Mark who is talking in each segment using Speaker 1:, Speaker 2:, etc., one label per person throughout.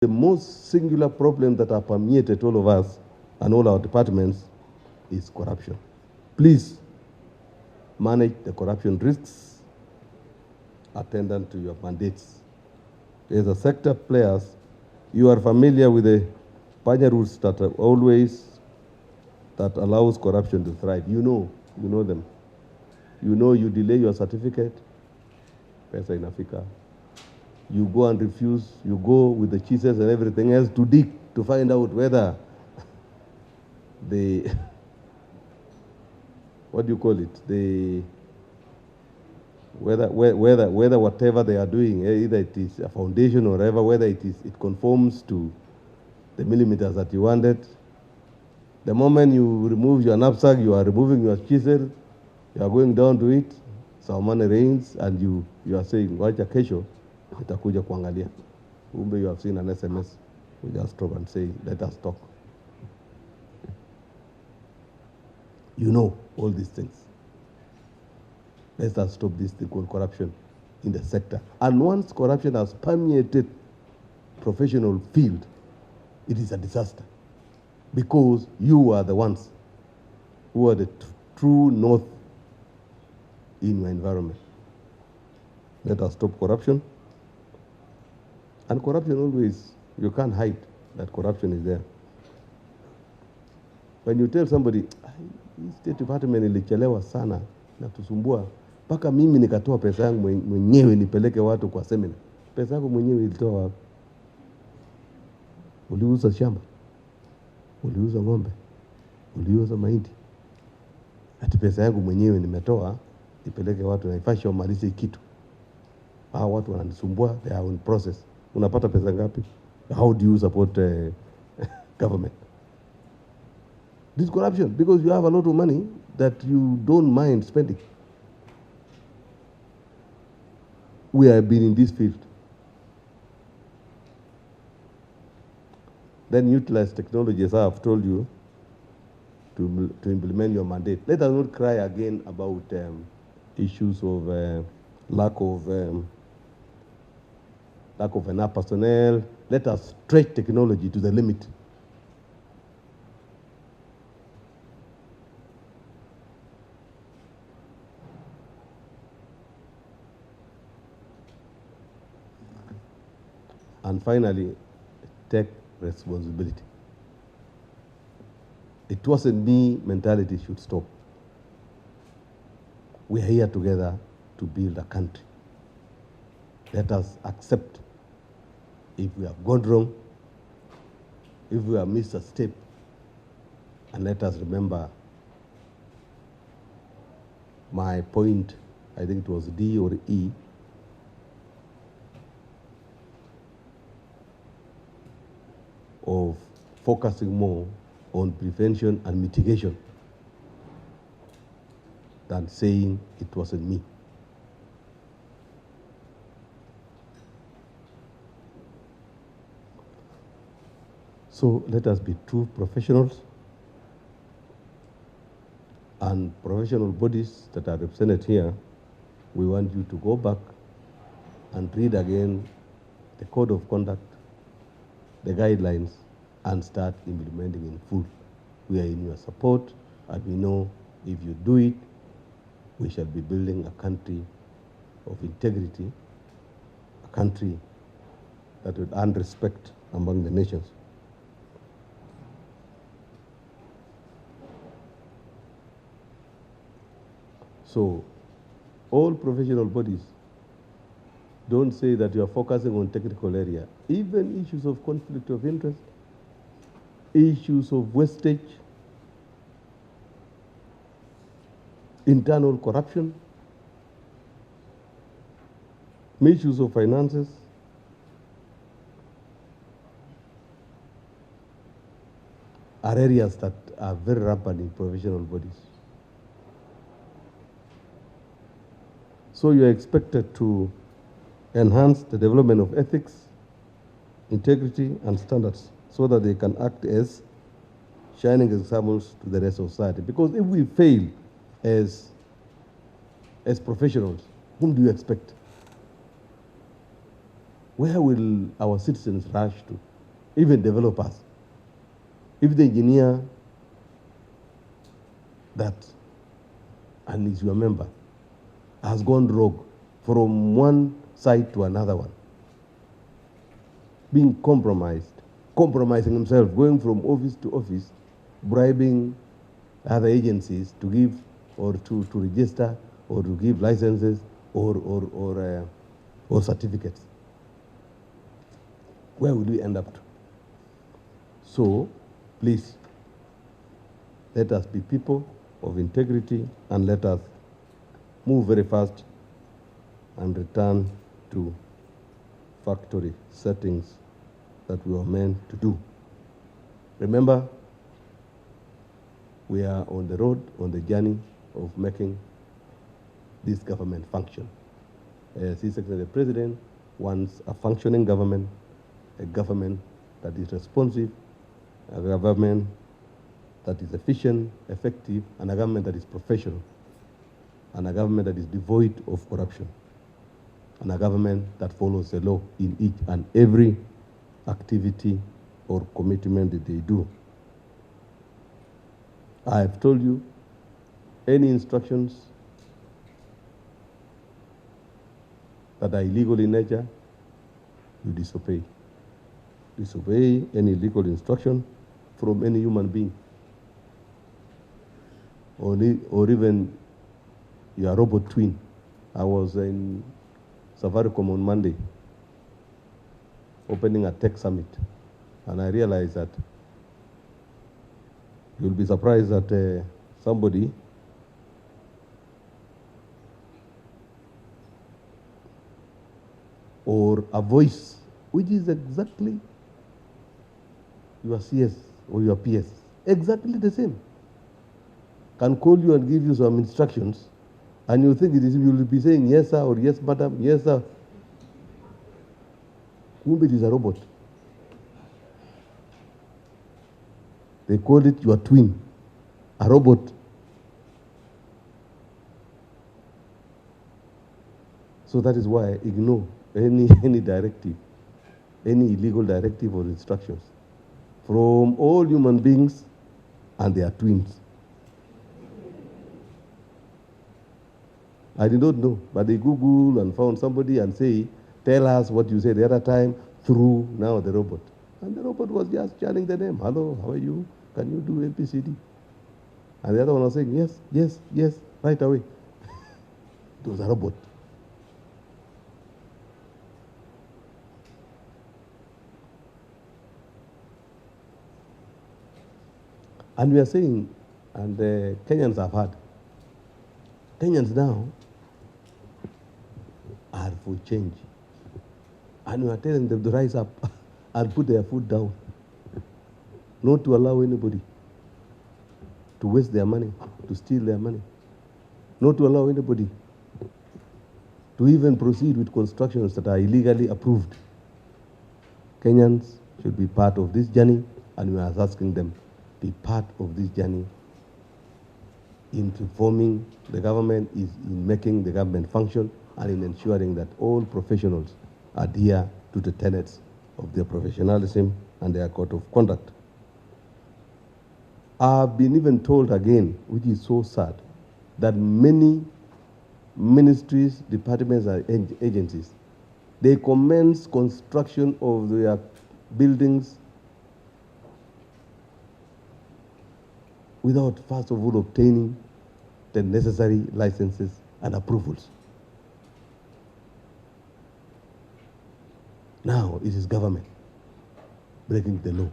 Speaker 1: The most singular problem that have permeated all of us and all our departments is corruption. Please manage the corruption risks attendant to your mandates. As a sector players, you are familiar with the panya rules that are always that allows corruption to thrive. You know them. You know you delay your certificate, pesa inafika. You go and refuse, you go with the cheeses and everything else to dig to find out whether the, what do you call it? Whether whatever they are doing, either it is a foundation or whatever, whether it conforms to the millimeters that you wanted. The moment you remove your knapsack, you are removing your chisel, you are going down to it, some money rains, and you are saying, wacha kesho, itakuja kuangalia. You have seen an SMS, we just stop and say, let us talk. You know all these things. Let us stop this thing called corruption in the sector. And once corruption has permeated professional field, it is a disaster. Because you are the ones who are the true north in your environment. Let us stop corruption. And corruption always, you can't hide that corruption is there. When you tell somebody, State Department ilichelewa sana na tusumbua, mpaka mimi nikatoa pesa yangu mwenyewe nipeleke watu kwa seminar. Pesa yako mwenyewe ilitoa wapi? Uliuza shamba? Uliuza ng'ombe? Uliuza mahindi? Ati pesa yangu mwenyewe nimetoa nipeleke watu na ifashe wamalize kitu. Hao watu wananisumbua, they are in process. Unapata pesa ngapi? How do you support government? This is corruption because you have a lot of money that you don't mind spending. We have been in this field. Then utilize technology, as I have told you, to implement your mandate. Let us not cry again about issues of lack of enough personnel. Let us stretch technology to the limit. And finally, take responsibility. It wasn't me mentality should stop. We are here together to build a country. Let us accept if we have gone wrong, if we have missed a step, and let us remember my point, I think it was D or E, of focusing more on prevention and mitigation than saying it wasn't me. So let us be true professionals, and professional bodies that are represented here. We want you to go back and read again the code of conduct, the guidelines, and start implementing in full. We are in your support, and we know if you do it, we shall be building a country of integrity, a country that will earn respect among the nations. So, all professional bodies, don't say that you are focusing on technical area. Even issues of conflict of interest, issues of wastage, internal corruption, issues of finances, are areas that are very rampant in professional bodies. So you are expected to enhance the development of ethics, integrity, and standards so that they can act as shining examples to the rest of society. Because if we fail as professionals, whom do you expect? Where will our citizens rush to? even developers. If the engineer that, and is your member, has gone rogue from one side to another one, being compromising himself, going from office to office, bribing other agencies to give or to register or to give licenses or certificates. Where will we end up to? So, please, let us be people of integrity and let us move very fast and return to factory settings that we were meant to do. Remember, we are on the road, on the journey of making this government function. As His Excellency the President wants a functioning government, a government that is responsive, a government that is efficient, effective, and a government that is professional, and a government that is devoid of corruption, and a government that follows the law in each and every activity or commitment that they do. I have told you, any instructions that are illegal in nature, you disobey. Disobey any legal instruction from any human being, or even your robot twin. I was in Safaricom on Monday, opening a tech summit, and I realized that you'll be surprised that somebody or a voice which is exactly your CS or your PS, exactly the same, can call you and give you some instructions, and you think you will be saying yes sir or yes madam, yes sir. Kumbe it is a robot. They call it your twin, a robot. So that is why I ignore any directive, any illegal directive or instructions from all human beings and their twins. I did not know, but they Google and found somebody and say, tell us what you said the other time through now the robot. And the robot was just chanting the name. Hello, how are you? Can you do ABCD? And the other one was saying, yes, yes, yes, right away. It was a robot. And we are saying, and the Kenyans have heard, Kenyans now are for change. And we are telling them to rise up and put their foot down, not to allow anybody to waste their money, to steal their money, not to allow anybody to even proceed with constructions that are illegally approved. Kenyans should be part of this journey, and we are asking them, be part of this journey in reforming the government, is in making the government function, and in ensuring that all professionals adhere to the tenets of their professionalism and their code of conduct. I've been even told again, which is so sad, that many ministries, departments, and agencies, they commence construction of their buildings without first of all obtaining the necessary licenses and approvals. Now it is government breaking the law.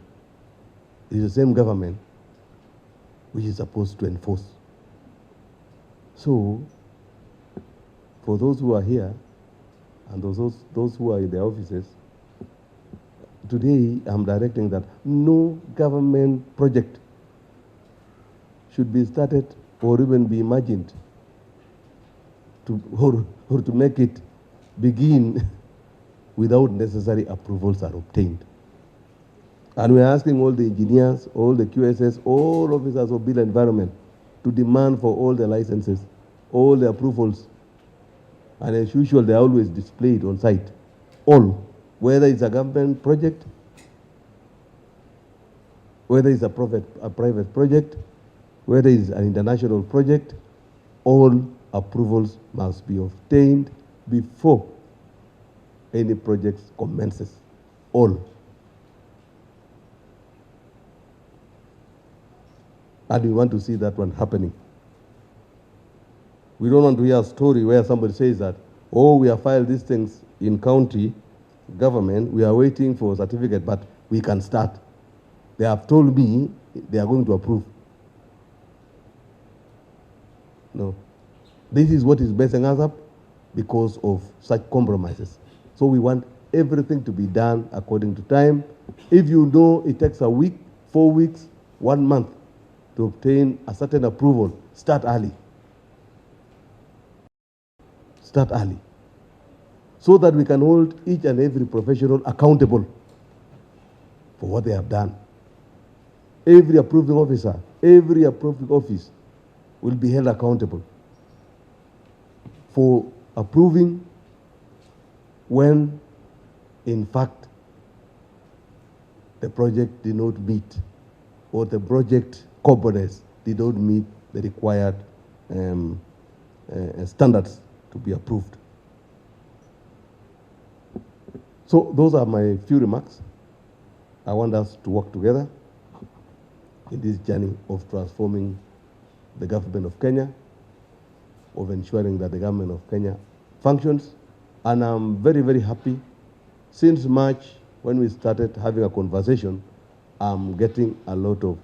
Speaker 1: It is the same government which is supposed to enforce. So, for those who are here and those who are in their offices, today I'm directing that no government project should be started or even be imagined or to make it begin without necessary approvals are obtained. And we're asking all the engineers, all the QSS, all officers of built environment to demand for all the licenses, all the approvals. And as usual, they're always displayed on site. All, whether it's a government project whether it's a private project, whether it's an international project, all approvals must be obtained before any project commences. All. And we want to see that one happening. We don't want to hear a story where somebody says that, oh, we have filed these things in county government, we are waiting for a certificate, but we can start. They have told me they are going to approve. No. This is what is messing us up because of such compromises. So we want everything to be done according to time. If you know it takes a week, 4 weeks, 1 month to obtain a certain approval, start early. Start early. So that we can hold each and every professional accountable for what they have done. Every approving officer, every approving office will be held accountable for approving when, in fact, the project did not meet or the project components did not meet the required standards to be approved. So those are my few remarks. I want us to work together in this journey of transforming the government of Kenya, of ensuring that the government of Kenya functions. And I'm very, very happy. Since March, when we started having a conversation, I'm getting a lot of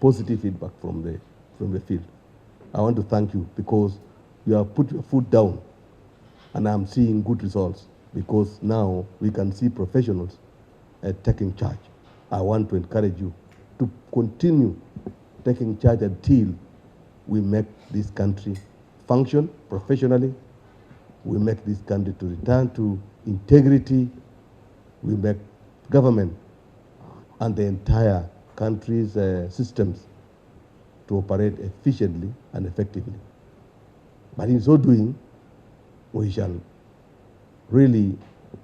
Speaker 1: positive feedback from the field. I want to thank you because you have put your foot down and I'm seeing good results because now we can see professionals taking charge. I want to encourage you to continue taking charge until we make this country function professionally. We make this country to return to integrity. We make government and the entire country's systems to operate efficiently and effectively. But in so doing, we shall really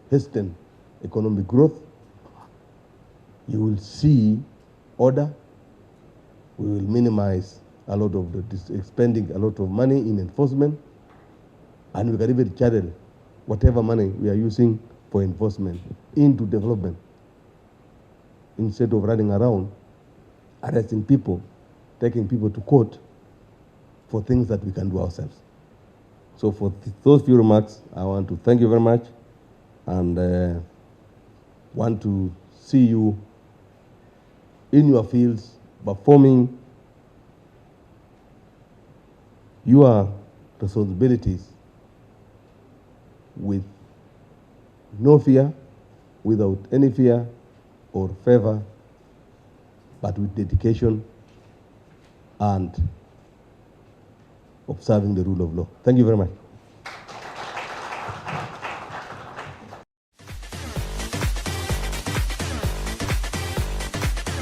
Speaker 1: hasten economic growth. You will see order. We will minimize a lot of expending a lot of money in enforcement, and we can even channel whatever money we are using for enforcement into development instead of running around arresting people, taking people to court for things that we can do ourselves. So for those few remarks, I want to thank you very much and want to see you in your fields performing your responsibilities with no fear, without any fear or favor, but with dedication and observing the rule of law. Thank you very much.